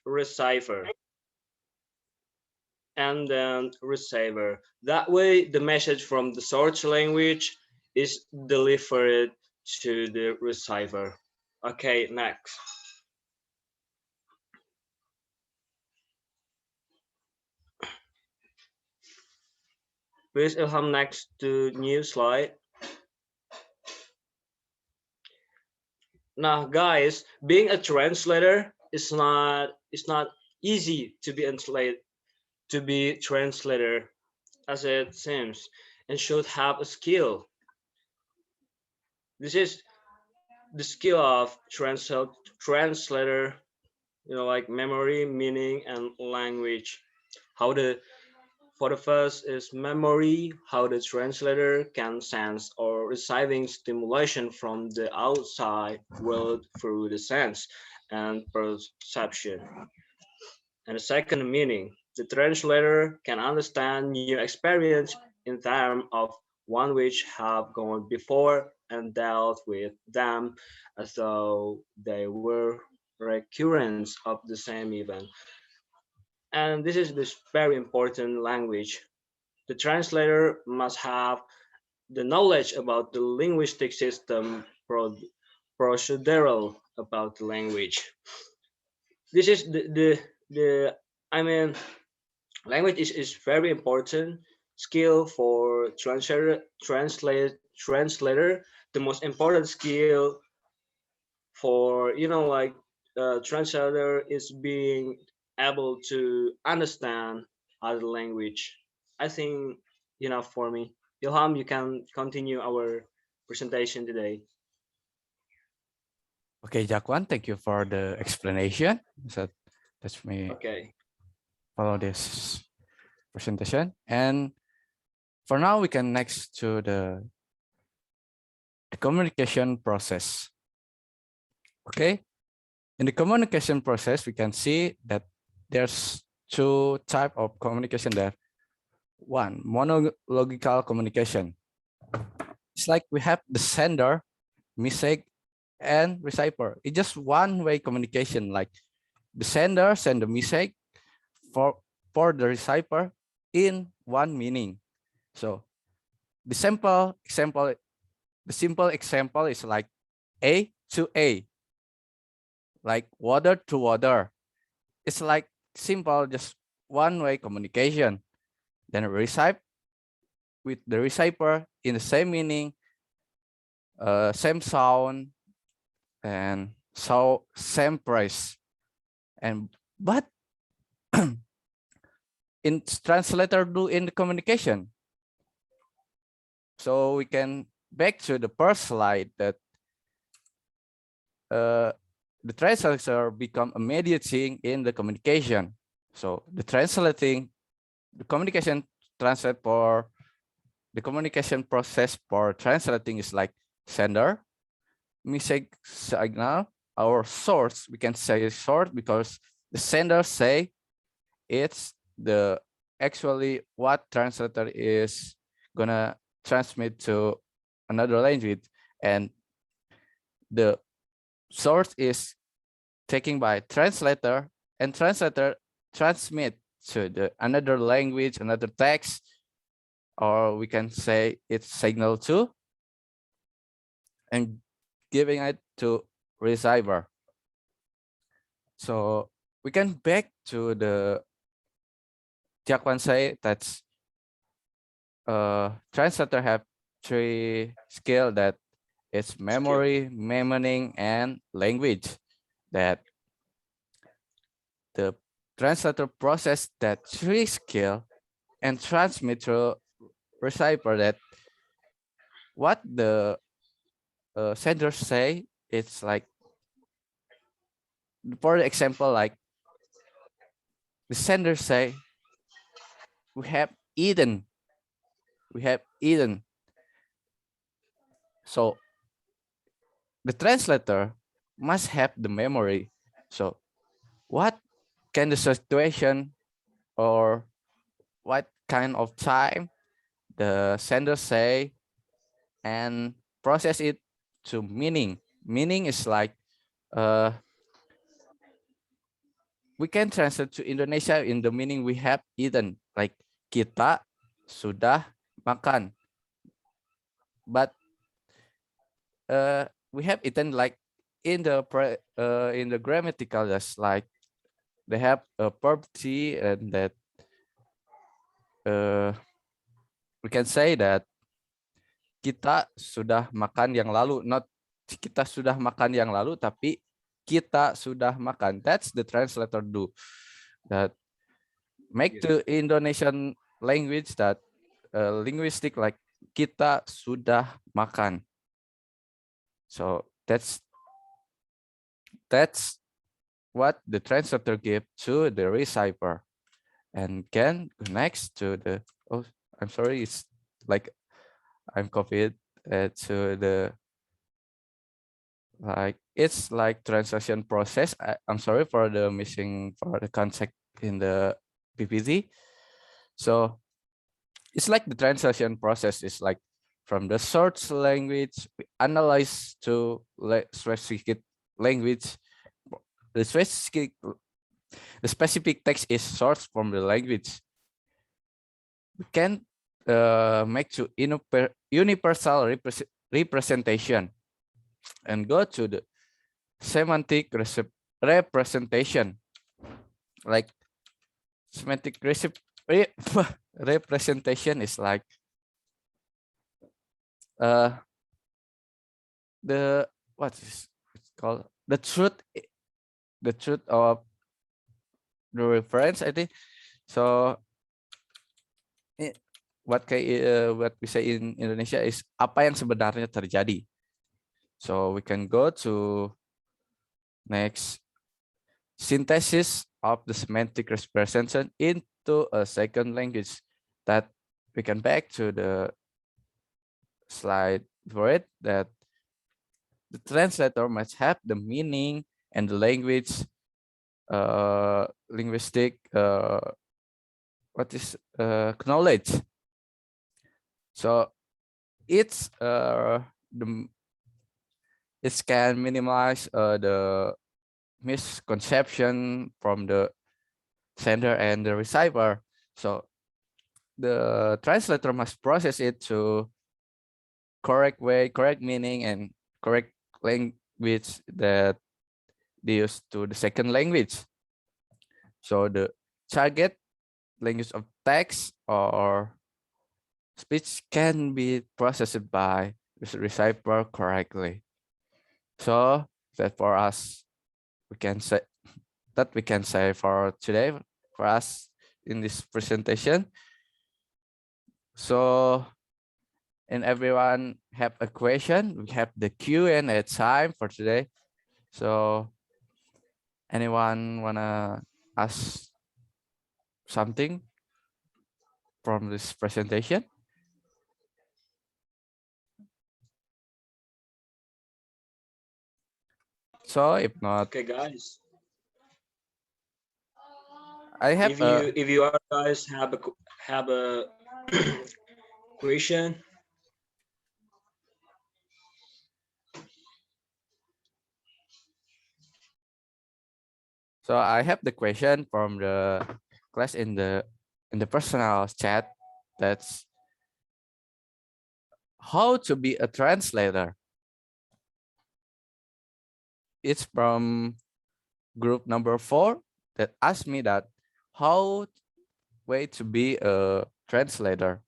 receiver, and then receiver. That way, the message from the source language is delivered to the receiver. Okay, next. Please, Ilham, next to new slide. Now, guys, being a translator is not easy to be translator as it seems, and should have a skill. This is the skill of translator, like memory, meaning, and language. How the For the first is memory, how the translator can sense or receiving stimulation from the outside world through the sense and perception. And the second, meaning, the translator can understand new experience in terms of one which have gone before and dealt with them as though they were recurrence of the same event. And this is this very important language. The translator must have the knowledge about the linguistic system, procedural about the language. This is the I mean, language is very important skill for translator. The most important skill for translator is being able to understand other language. I think enough for me. Ilham, you can continue our presentation today. Okay, Dzakwan, thank you for the explanation. So let me Okay. follow this presentation. And for now, we can next to the communication process. Okay, in the communication process, we can see that there's two type of communication there. One, monological communication. It's like we have the sender, message, and receiver. It's just one-way communication. Like the sender send the message for the receiver in one meaning. So the simple example is like A to A, like water to water. It's like simple, just one-way communication. Then receive with the receiver in the same meaning, same sound, and so same price. And but in translator do in the communication. So we can back to the first slide that the translator become a mediating in the communication. So the communication translate for the communication process for translating is like sender, message signal, our source. We can say source because the sender say it's the actually what translator is gonna transmit to another language, and the source is taken by translator, and translator transmit to the another language, another text, or we can say it's signal to, and giving it to receiver. So we can back to the Dzakwan say that translator have three skill, that it's Skill. memory, memoning, and language. That the translator process that three skill and transmit to receiver that what the sender say. It's like, for example, like the sender say, we have eaten, we have eaten. So the translator must have the memory. So what can the situation or what kind of time the sender say, and process it to meaning. Meaning is like we can translate to Indonesia in the meaning we have eaten, like kita sudah makan. But we have eaten like in the grammatical, just like they have a verb T, and that we can say that kita sudah makan yang lalu, not kita sudah makan yang lalu, tapi kita sudah makan. That's the translator do. That make the Indonesian language that linguistic like kita sudah makan. So that's what the translator give to the receiver. And can go next to the, oh, I'm sorry, it's like I'm copied to the, like, it's like translation process. I'm sorry for the missing for the concept in the PPT. So it's like the translation process is like from the source language, we analyze to specific language. The specific text is sourced from the language. We can make to universal representation and go to the semantic representation. Like semantic representation is like the what is it's called the truth of the reference, I think. So what we say in Indonesia is apa yang sebenarnya terjadi. So we can go to next, synthesis of the semantic representation into a second language. That we can back to the slide for it, that the translator must have the meaning and the language linguistic knowledge. So it can minimize the misconception from the sender and the receiver. So the translator must process it to correct way, correct meaning, and correct language that they use to the second language. So the target language of text or speech can be processed by the receiver correctly. So that for us, we can say for today for us in this presentation. So, and everyone have a question, we have the Q&A time for today. So anyone wanna ask something from this presentation? So if not, Okay, guys. I have if you are guys have a question. So I have the question from the class in the personal chat. That's how to be a translator. It's from group number 4 that asked me that how way to be a translator.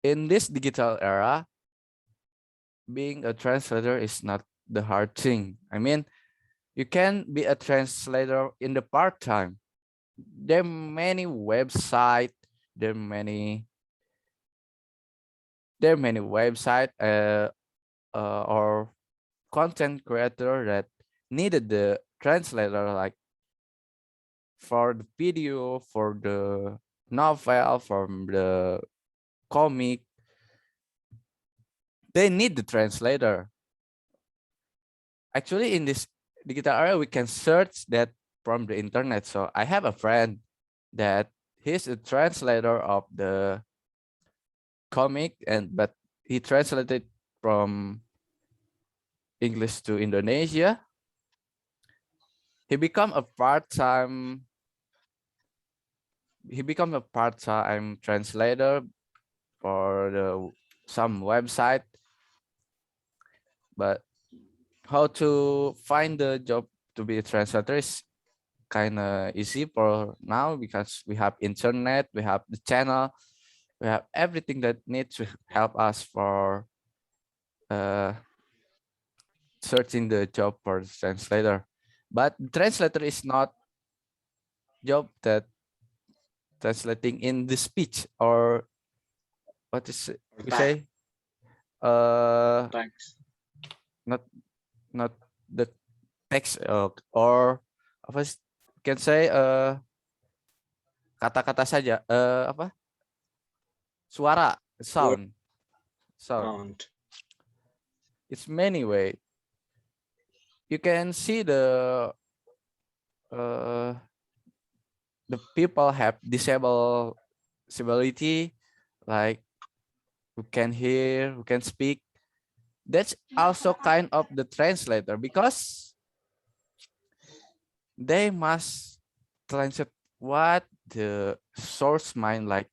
In this digital era, being a translator is not the hard thing. I mean, you can be a translator in the part-time. There are many websites, there are many websites or content creator that needed the translator, like for the video, for the novel, from the comic, they need the translator. Actually, in this digital era, we can search that from the internet. So I have a friend that he's a translator of the comic, but he translated from English to Indonesia. he become a part-time translator for some website. But how to find the job to be a translator is kind of easy for now because we have internet, we have the channel, we have everything that needs to help us for searching the job for the translator. But translator is not job that translating in the speech or what is it we say Thanks. not the text or apa can say kata-kata saja apa suara Word sound. sound. It's many way. You can see the people have disability, like who can hear, who can speak. That's also kind of the translator because they must translate what the source mind like.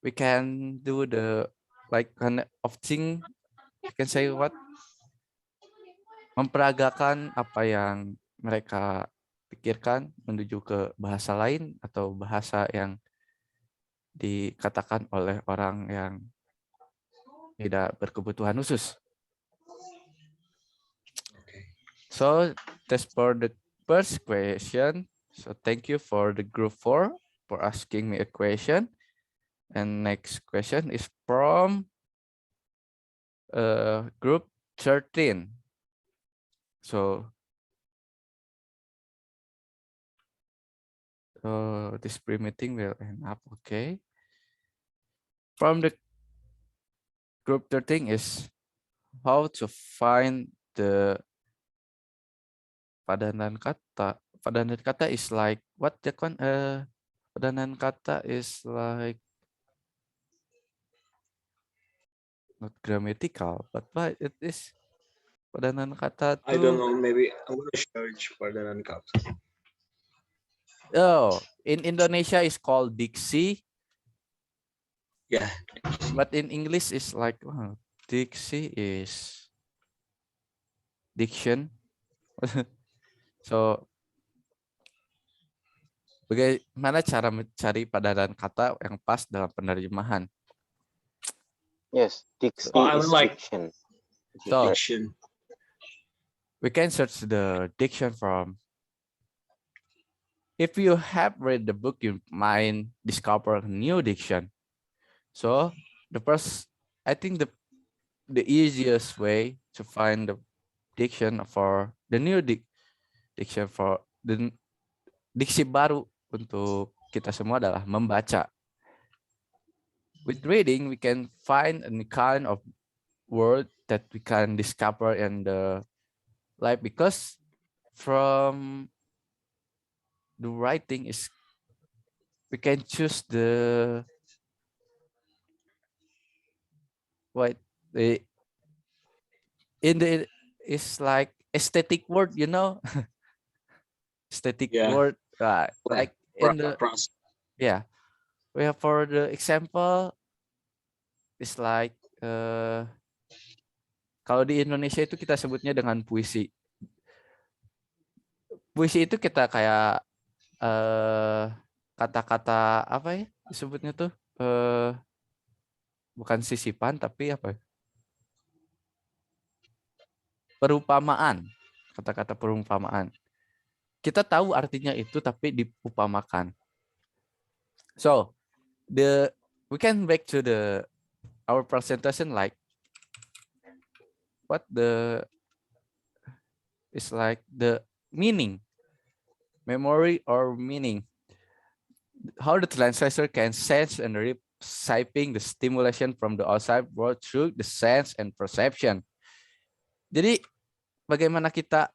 We can do the like kind of thing. You can say what memperagakan apa yang mereka pikirkan menuju ke bahasa lain atau bahasa yang dikatakan oleh orang yang tidak berkebutuhan khusus. So that's for the first question. So thank you for the group 4 for asking me a question. And next question is from group 13. So this pre-meeting will end up, okay. From the group 13 is how to find the padanan kata. Padanan kata is like what, Dzakwan? Padanan kata is like not grammatical, but what it is. Padanan kata I don't tuh. know. Maybe I want to search padanan kata. Oh, in Indonesia is called diksi. Yeah. But in English is like diksi is diction. So bagaimana cara mencari padanan kata yang pas dalam penerjemahan? Yes, diksi I is would like diction. So diction. we can search the diction from. If you have read the book, you might discover a new diction. So the first, I think the easiest way to find the diction for the new diction for the diksi baru untuk kita semua adalah membaca. With reading, we can find any kind of word that we can discover in the life, because from the writing is we can choose the what the in the is like aesthetic word, you know. Aesthetic word, like in the yeah, we have for the example it's like kalau di Indonesia itu kita sebutnya dengan puisi. Puisi itu kita kayak kata-kata apa ya disebutnya tuh bukan sisipan tapi apa? Perumpamaan, kata-kata perumpamaan. Kita tahu artinya itu tapi diupamakan. So we can back to our presentation like what is like the meaning, memory or meaning. How the translator can sense and receiving the stimulation from the outside world through the sense and perception. Jadi bagaimana kita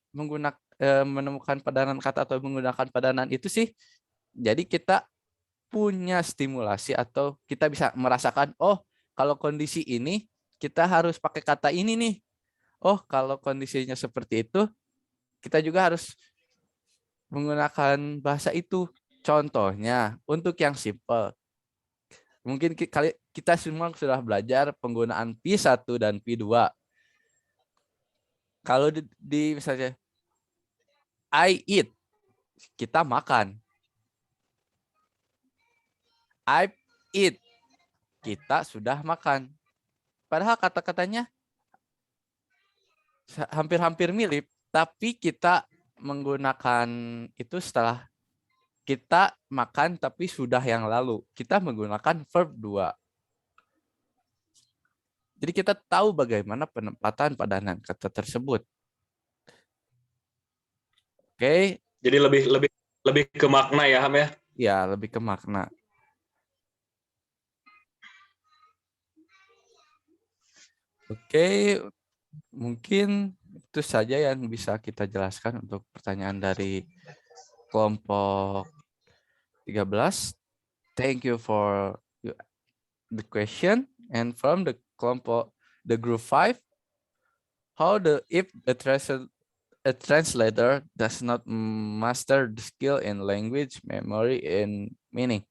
menemukan padanan kata atau menggunakan padanan itu sih? Jadi kita punya stimulasi atau kita bisa merasakan, oh kalau kondisi ini kita harus pakai kata ini nih. Oh kalau kondisinya seperti itu kita juga harus menggunakan bahasa itu. Contohnya untuk yang simple. Mungkin kita semua sudah belajar penggunaan P1 dan P2. Kalau di misalnya I eat, kita makan. I eat, kita sudah makan. Padahal kata-katanya hampir-hampir mirip, tapi kita menggunakan itu setelah kita makan tapi sudah yang lalu. Kita menggunakan verb 2. Jadi kita tahu bagaimana penempatan padanan kata tersebut. Oke. Jadi lebih ke makna ya, Ham ya? Ya, lebih ke makna. Oke, mungkin itu saja yang bisa kita jelaskan untuk pertanyaan dari kelompok 13. Thank you for the question. And from the group 5, if a translator does not master the skill in language, memory, and meaning.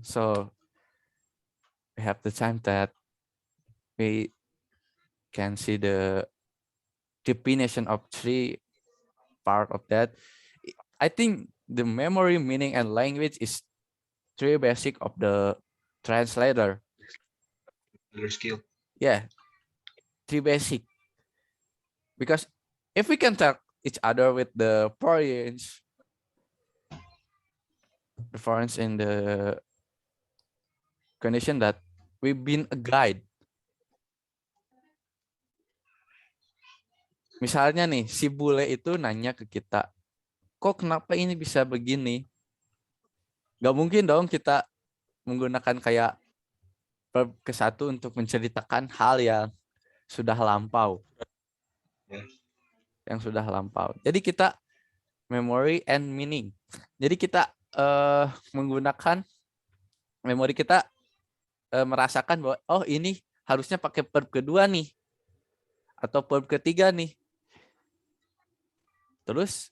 So we have the time that we can see the definition of 3 part of that. I think the memory, meaning, and language is 3 basic of the translator. Your skill. Yeah, 3 basic. Because if we can talk each other with the foreigners, the foreigners in the condition that we've been a guide. Misalnya nih, si bule itu nanya ke kita, kok kenapa ini bisa begini? Gak mungkin dong kita menggunakan kayak verb ke satu untuk menceritakan hal yang sudah lampau. Yang sudah lampau. Jadi kita memory and meaning. Jadi kita menggunakan memori kita merasakan bahwa oh ini harusnya pakai verb kedua nih. Atau verb ketiga nih. Terus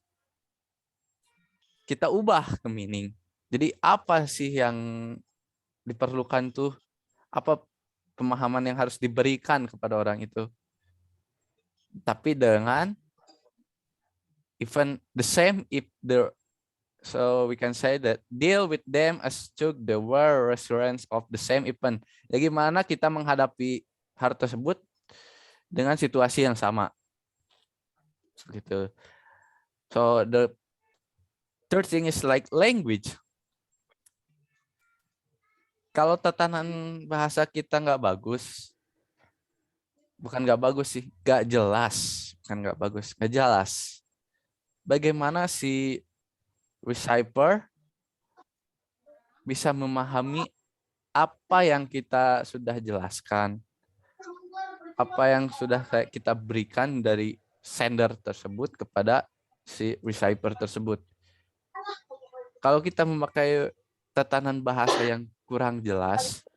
kita ubah ke meaning. Jadi apa sih yang diperlukan tuh? Apa pemahaman yang harus diberikan kepada orang itu? Tapi dengan even the same if the so we can say that deal with them as took the were reference of the same event. Ya gimana kita menghadapi hal tersebut dengan situasi yang sama. Gitu. So the third thing is like language. Kalau tatanan bahasa kita nggak bagus, bukan nggak bagus sih, nggak jelas, bukan nggak bagus, nggak jelas. Bagaimana si receiver bisa memahami apa yang kita sudah jelaskan, apa yang sudah kita berikan dari sender tersebut kepada si receiver tersebut. Kalau kita memakai tatanan bahasa yang kurang jelas,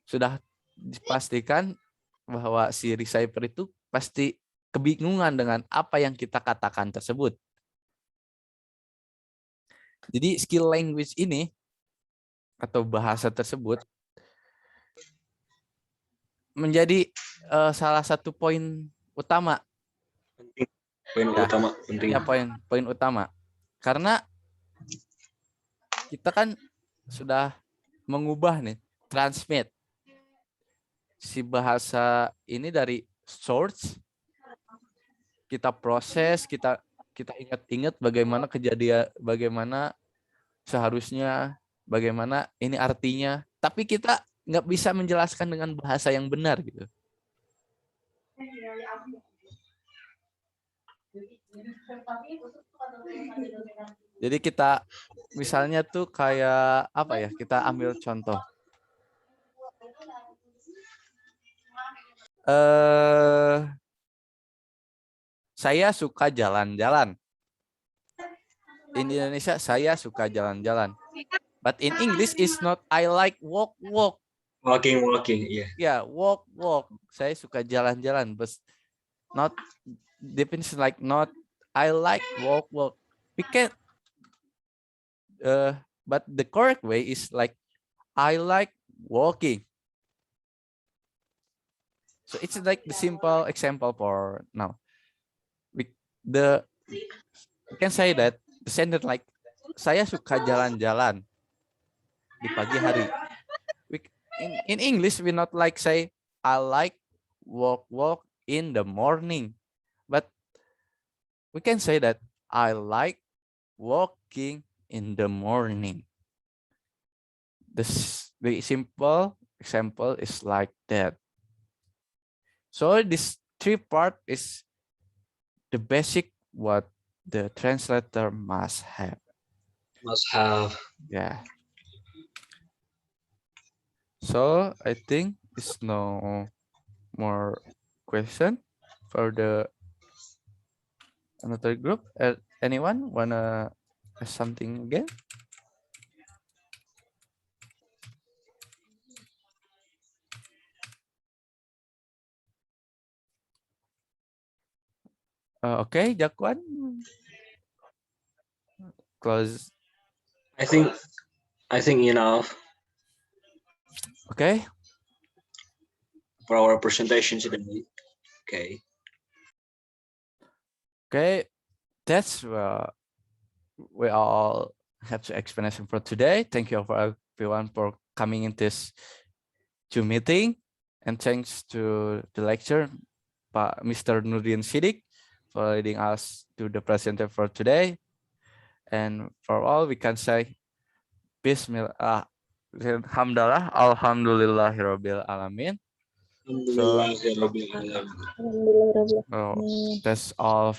sudah dipastikan bahwa si receiver itu pasti kebingungan dengan apa yang kita katakan tersebut. Jadi skill language ini atau bahasa tersebut menjadi salah satu poin utama. Poin utama penting. Ya, poin utama. Karena kita kan sudah mengubah nih, transmit si bahasa ini dari source, kita proses, kita ingat-ingat bagaimana kejadian, bagaimana seharusnya, bagaimana ini artinya, tapi kita nggak bisa menjelaskan dengan bahasa yang benar gitu. Jadi kita misalnya tuh kayak apa ya, kita ambil contoh. Saya suka jalan-jalan. In Indonesia saya suka jalan-jalan. But in English is not I like walk. Walking, iya. Ya, walk. Saya suka jalan-jalan, but not definition like not I like walk. We can but the correct way is like I like walking. So it's like the simple example for now. We we can say that the sentence like saya suka jalan-jalan di pagi hari. We, in English we not like say I like walk in the morning, but we can say that I like walking in the morning. The simple example is like that. So this three part is the basic what the translator must have. Must have. Yeah. So I think it's no more question for the another group. Anyone wanna ask something again? Okay, Dzakwan, close. I think enough Okay. for our presentation today. Okay. Okay, that's we all have the explanation for today. Thank you for everyone for coming in this Zoom meeting, and thanks to the lecturer, Mr. Nurdin Sidik, for leading us to the presentation for today. And for all, we can say Bismillah, Alhamdulillah, Alhamdulillahirabbil alamin. So Alhamdulillah, that's all